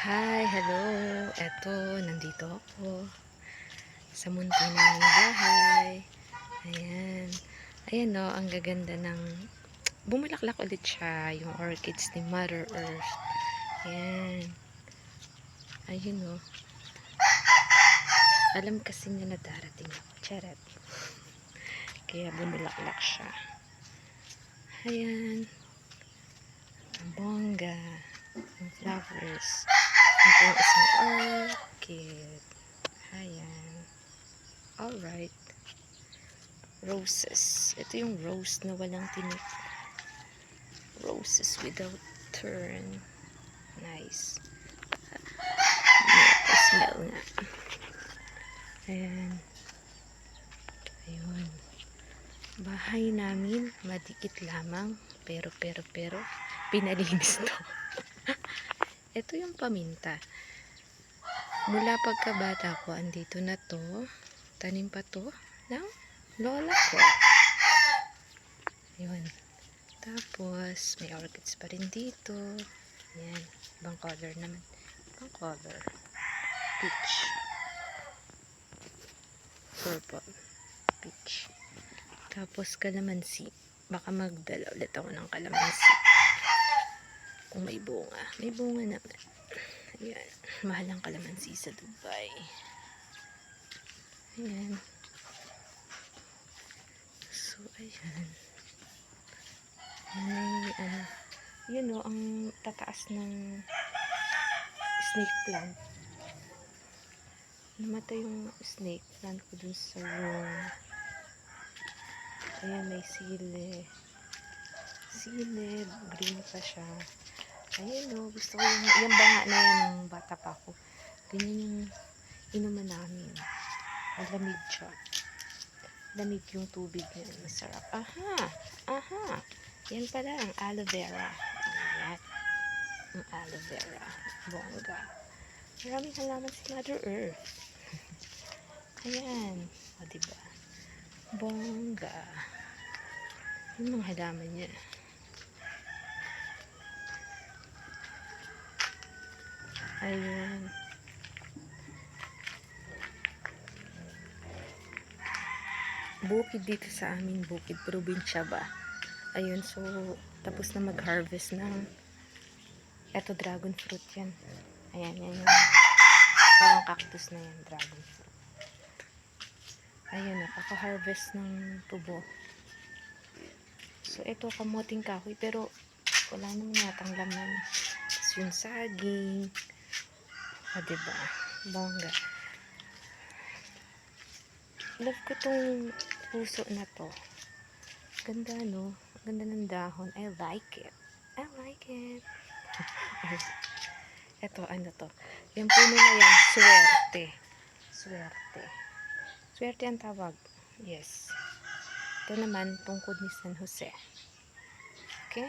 Hi, hello. Eto, nandito ako sa munti naming bahay. Ayan. Ayan no, ang gaganda ng bumulaklak ulit siya, yung orchids ni Mother Earth. Ayan. Ayun no. Alam kasi niya na darating ako. Charet. Kaya bumulaklak siya. Ayan. Ang bongga. Ang flowers. Ito yung isang orchid. Ayan. Alright. Roses. Ito yung rose na walang tinik. Roses without thorn. Nice. Smell nga. Ayan. Ayun. Bahay namin, madikit lamang. Pero, pinalinis to. Ito yung paminta. Mula pagkabata ko, andito na to. Tanim pa to ng lola ko. Ayun. Tapos, may orchids pa rin dito. Ayan. Ibang color naman. Ibang color. Peach. Purple. Peach. Tapos, kalamansi. Baka magdala ulit ako ng kalamansi. Kung may bunga. May bunga naman. Ayan. Mahal ang kalamansi sa Dubai. Ayan. So, ayan. May, yun o, ang tataas ng snake plant. Namatay yung snake plant ko dun sa room. Ayan, may sili. Sili, green pa siya. Ayan o, gusto ko yung banga na yan ng bata pa ako. Ganyan yung inuman namin. Malamig siya. Lamig yung tubig niya. Masarap. Aha! Aha! Yan pala ang aloe vera. Ayan. Ang aloe vera. Bongga. Maraming halaman si Mother Earth. Ayan. O, diba? Bongga. Yung mga halaman niya. Ayan. Bukid dito sa amin. Bukid. Probinsya ba? Ayun. So, tapos na mag-harvest ng eto, dragon fruit yan. Ayan. Yan yung parang cactus na yan. Dragon fruit. Ayan. Napaka-harvest ng tubo. So, ito kamuting kahoy. Pero, wala naman yatang laman. Tapos yung saging. O, diba? Bongga. Love ko tong puso na to. Ganda, no? Ganda ng dahon. I like it. I like it. Ito, ano to? Yung puno na yan, swerte. Swerte. Swerte ang tawag. Yes. Ito naman, tungkod ni San Jose. Okay?